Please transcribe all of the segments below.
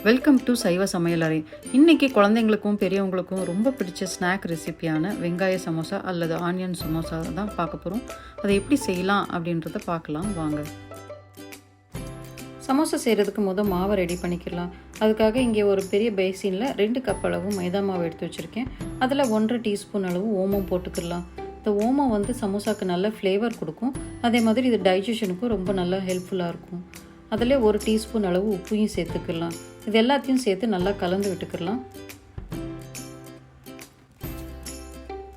Welcome to சைவ சமையலறை. இன்றைக்கி குழந்தைங்களுக்கும் பெரியவங்களுக்கும் ரொம்ப பிடிச்ச ஸ்நாக் ரெசிபியான வெங்காய சமோசா அல்லது ஆனியன் சமோசா தான் பார்க்க போகிறோம். அதை எப்படி செய்யலாம் அப்படின்றத பார்க்கலாம் வாங்க. சமோசா செய்கிறதுக்கு மாவை ரெடி பண்ணிக்கலாம். அதுக்காக இங்கே ஒரு பெரிய பேசினில் 2 கப் அளவு மைதா மாவு எடுத்து வச்சுருக்கேன். அதில் 1.5 டீஸ்பூன் அளவு ஓமம் போட்டுக்கலாம். இந்த ஓமம் சமோசாவுக்கு நல்ல ஃப்ளேவர் கொடுக்கும். அதே மாதிரி இது டைஜஷனுக்கும் ரொம்ப நல்லா ஹெல்ப்ஃபுல்லாக இருக்கும். அதில் 1 டீஸ்பூன் அளவு உப்பையும் சேர்த்துக்கலாம். இது எல்லாத்தையும் சேர்த்து நல்லா கலந்து விட்டுக்கலாம்.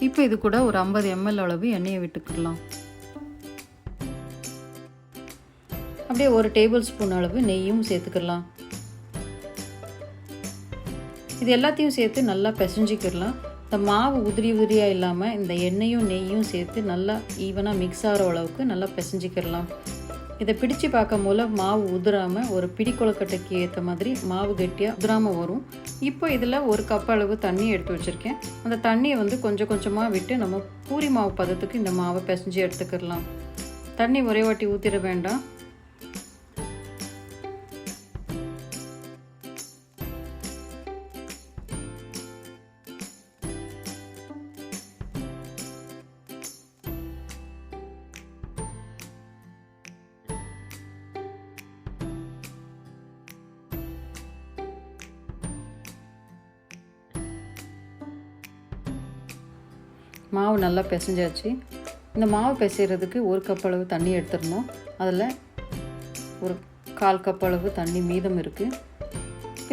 இப்போ இது கூட ஒரு 50 ml அளவு எண்ணெயை விட்டுக்கலாம். அப்படியே 1 டேபிள் ஸ்பூன் அளவு நெய்யும் சேர்த்துக்கலாம். இது எல்லாத்தையும் சேர்த்து நல்லா பிசைஞ்சிக்கிடலாம். இந்த மாவு உதிரியாக இல்லாமல் இந்த எண்ணெயும் நெய்யும் சேர்த்து நல்லா ஈவனாக மிக்ஸ் ஆகிற அளவுக்கு நல்லா பிசைஞ்சிக்கிடலாம். இதை பிடிச்சு பார்க்கும் போல் மாவு உதிராமல் ஒரு பிடி கொழுக்கட்டைக்கு ஏற்ற மாதிரி மாவு கெட்டியாக உதிராமல் வரும். இப்போ இதில் 1 கப் அளவு தண்ணி எடுத்து வச்சுருக்கேன். அந்த தண்ணியை கொஞ்சம் கொஞ்சமாக விட்டு நம்ம பூரி மாவு பதத்துக்கு இந்த மாவை பிசைஞ்சு எடுத்துக்கிடலாம். தண்ணி ஒரே வாட்டி ஊற்றிட வேண்டாம். மாவு நல்லா பிசைஞ்சாச்சு. இந்த மாவு பிசைகிறதுக்கு 1 கப் அளவு தண்ணி எடுத்துடணும். அதில் ஒரு 1/4 கப் அளவு தண்ணி மீதம் இருக்குது.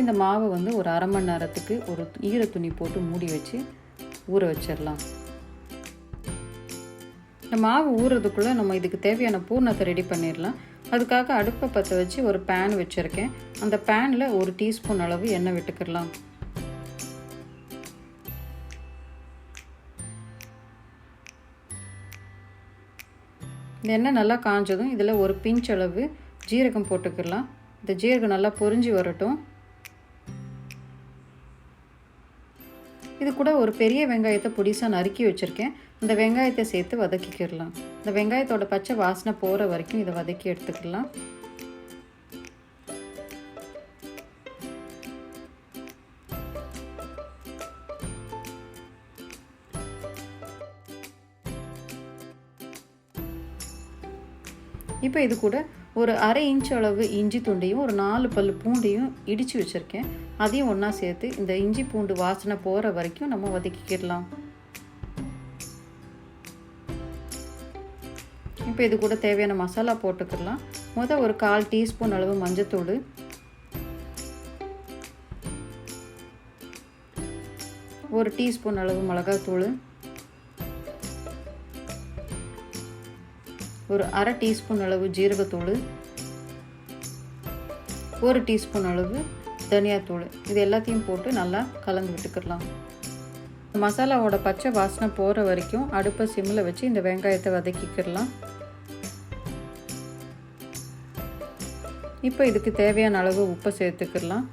இந்த மாவை ஒரு அரை மணி நேரத்துக்கு ஒரு ஈர துணி போட்டு மூடி வச்சு ஊற வச்சிடலாம். இந்த மாவு ஊறுறதுக்குள்ளே நம்ம இதுக்கு தேவையான பூர்ணத்தை ரெடி பண்ணிடலாம். அதுக்காக அடுப்பை பற்ற வச்சு ஒரு பேன் வச்சுருக்கேன். அந்த பேனில் 1 டீஸ்பூன் அளவு எண்ணெய் விட்டுக்கிடலாம். இந்த எண்ணெய் நல்லா காஞ்சதும் இதில் ஒரு பிஞ்ச் அளவு ஜீரகம் போட்டுக்கலாம். இந்த ஜீரகம் நல்லா பொரிஞ்சு வரட்டும். இது கூட ஒரு பெரிய வெங்காயத்தை பொடிசாக நறுக்கி வச்சுருக்கேன். இந்த வெங்காயத்தை சேர்த்து வதக்கிக்கிடலாம். இந்த வெங்காயத்தோட பச்சை வாசனை போகிற வரைக்கும் இதை வதக்கி எடுத்துக்கலாம். இப்போ இது கூட ஒரு அரை இன்ச் அளவு இஞ்சி துண்டையும் ஒரு 4 பல் பூண்டையும் இடித்து வச்சுருக்கேன். அதையும் ஒன்றா சேர்த்து இந்த இஞ்சி பூண்டு வாசனை போகிற வரைக்கும் நம்ம வதக்கிக்கிடலாம். இப்போ இது கூட தேவையான மசாலா போட்டுக்கலாம். ஒரு 1/4 டீஸ்பூன் அளவு மஞ்சத்தூள், ஒரு டீஸ்பூன் அளவு மிளகாத்தூள், ஒரு அரை டீஸ்பூன் அளவு ஜீரகத்தூள், 1 டீஸ்பூன் அளவு தனியாத்தூள். இது எல்லாத்தையும் போட்டு நல்லா கலந்து விட்டுக்கலாம். மசாலாவோட பச்சை வாசனை போகிற வரைக்கும் அடுப்பை சிம்மில் வச்சு இந்த வெங்காயத்தை வதக்கிக்கிடலாம். இப்போ இதுக்கு தேவையான அளவு உப்பை சேர்த்துக்கிடலாம்.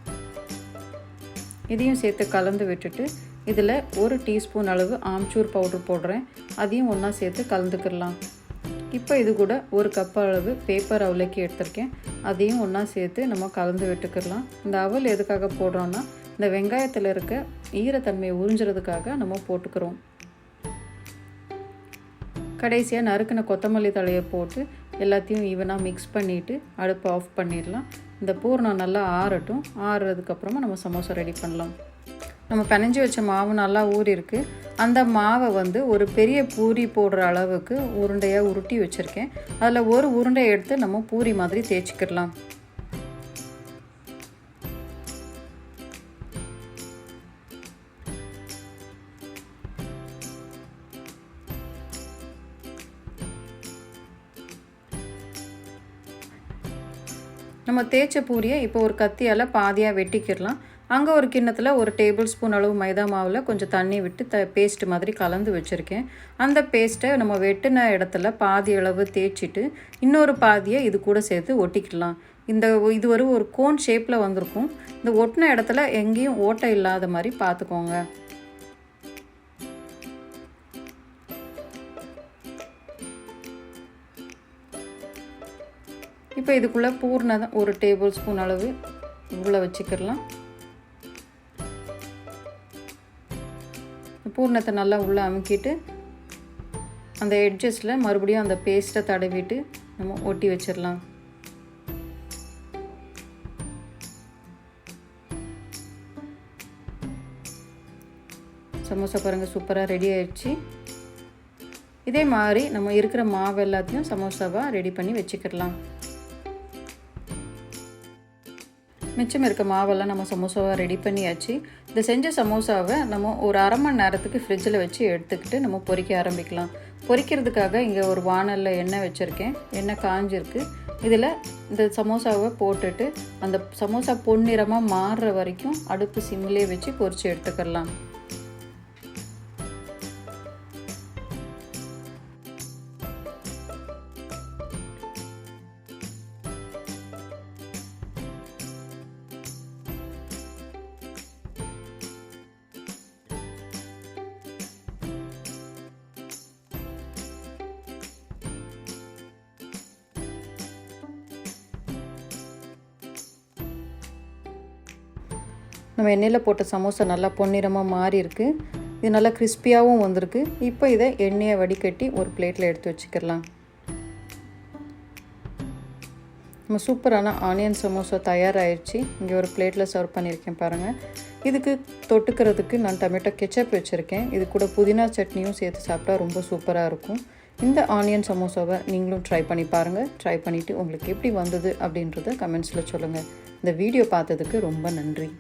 இதையும் சேர்த்து கலந்து விட்டுட்டு இதில் 1 டீஸ்பூன் அளவு ஆம்ச்சூர் பவுடர் போடுறேன். அதையும் ஒன்றா சேர்த்து கலந்துக்கிடலாம். இப்போ இது கூட 1 கப் அளவு பேப்பர் அவலைக்கு எடுத்திருக்கேன். அதையும் ஒன்றா சேர்த்து நம்ம கலந்து விட்டுக்கிடலாம். இந்த அவல் எதுக்காக போடுறோன்னா இந்த வெங்காயத்தில் இருக்க ஈரத்தன்மையை உறிஞ்சுறதுக்காக நம்ம போட்டுக்கிறோம். கடைசியாக நறுக்கின கொத்தமல்லி தழையை போட்டு எல்லாத்தையும் ஈவனாக மிக்ஸ் பண்ணிவிட்டு அடுப்பை ஆஃப் பண்ணிடலாம். இந்த பூர்ணம் நல்லா ஆறட்டும். ஆறுறதுக்கப்புறமா நம்ம சமோசா ரெடி பண்ணலாம். நம்ம பிணைஞ்சி வச்ச மாவு நல்லா ஊறிருக்கு. அந்த மாவை ஒரு பெரிய பூரி போடுற அளவுக்கு உருண்டையாக உருட்டி வச்சுருக்கேன். அதில் ஒரு உருண்டையை எடுத்து நம்ம பூரி மாதிரி தேய்ச்சிக்கிடலாம். நம்ம தேய்ச்ச பூரியை இப்போ ஒரு கத்தியால் பாதியாக வெட்டிக்கிடலாம். அங்கே ஒரு கிண்ணத்தில் 1 டேபிள் ஸ்பூன் அளவு மைதா மாவில் கொஞ்சம் தண்ணி விட்டு பேஸ்ட் மாதிரி கலந்து வச்சுருக்கேன். அந்த பேஸ்ட்டை நம்ம வெட்டின இடத்துல பாதி அளவு தேய்ச்சிட்டு இன்னொரு பாதியை இது கூட சேர்த்து ஒட்டிக்கிடலாம். இது ஒரு கோன் ஷேப்பில் வந்திருக்கும். இந்த ஒட்டின இடத்துல எங்கேயும் ஓட்டை இல்லாத மாதிரி பார்த்துக்கோங்க. இப்போ இதுக்குள்ளே பூர்ணம் 1 டேபிள் ஸ்பூன் அளவு உள்ளே வச்சுக்கிடலாம். பூர்ணத்தை நல்லா உள்ளே அமுக்கிட்டு அந்த எட்ஜஸில் மறுபடியும் அந்த பேஸ்ட்டை தடவிட்டு நம்ம ஒட்டி வச்சிடலாம். சமோசா பாருங்கள் சூப்பராக ரெடி ஆயிடுச்சு. இதே மாதிரி நம்ம இருக்கிற மாவு எல்லாத்தையும் சமோசாவாக ரெடி பண்ணி வச்சுக்கிடலாம். மிச்சம் இருக்க மாவெல்லாம் நம்ம சமோசாவாக ரெடி பண்ணியாச்சு. இந்த செஞ்ச சமோசாவை நம்ம ஒரு அரை மணி நேரத்துக்கு ஃப்ரிட்ஜில் வச்சு எடுத்துக்கிட்டு நம்ம பொரிக்க ஆரம்பிக்கலாம். பொரிக்கிறதுக்காக இங்கே ஒரு வானலில் எண்ணெய் வச்சுருக்கேன். எண்ணெய் காஞ்சிருக்கு. இதில் இந்த சமோசாவை போட்டுட்டு அந்த சமோசா பொன்னிறமாக மாறுற வரைக்கும் அடுப்பு சிம்மிலே வச்சு பொரித்து எடுத்துக்கிடலாம். நம்ம எண்ணெயில் போட்ட சமோசா நல்லா பொன்னிறமாக மாறி இருக்குது. இது நல்லா கிறிஸ்பியாகவும் வந்திருக்கு. இப்போ இதை எண்ணெயை வடிகட்டி ஒரு பிளேட்டில் எடுத்து வச்சுக்கிடலாம். நம்ம சூப்பரான ஆனியன் சமோசா தயாராகிடுச்சு. இங்கே ஒரு பிளேட்டில் சர்வ் பண்ணியிருக்கேன் பாருங்கள். இதுக்கு தொட்டுக்கிறதுக்கு நான் டொமேட்டோ கெச்சப் வச்சுருக்கேன். இது கூட புதினா சட்னியும் சேர்த்து சாப்பிட்டா ரொம்ப சூப்பராக இருக்கும். இந்த ஆனியன் சமோசாவை நீங்களும் ட்ரை பண்ணி பாருங்கள். ட்ரை பண்ணிவிட்டு உங்களுக்கு எப்படி வந்தது அப்படின்றத கமெண்ட்ஸில் சொல்லுங்கள். இந்த வீடியோ பார்த்ததுக்கு ரொம்ப நன்றி.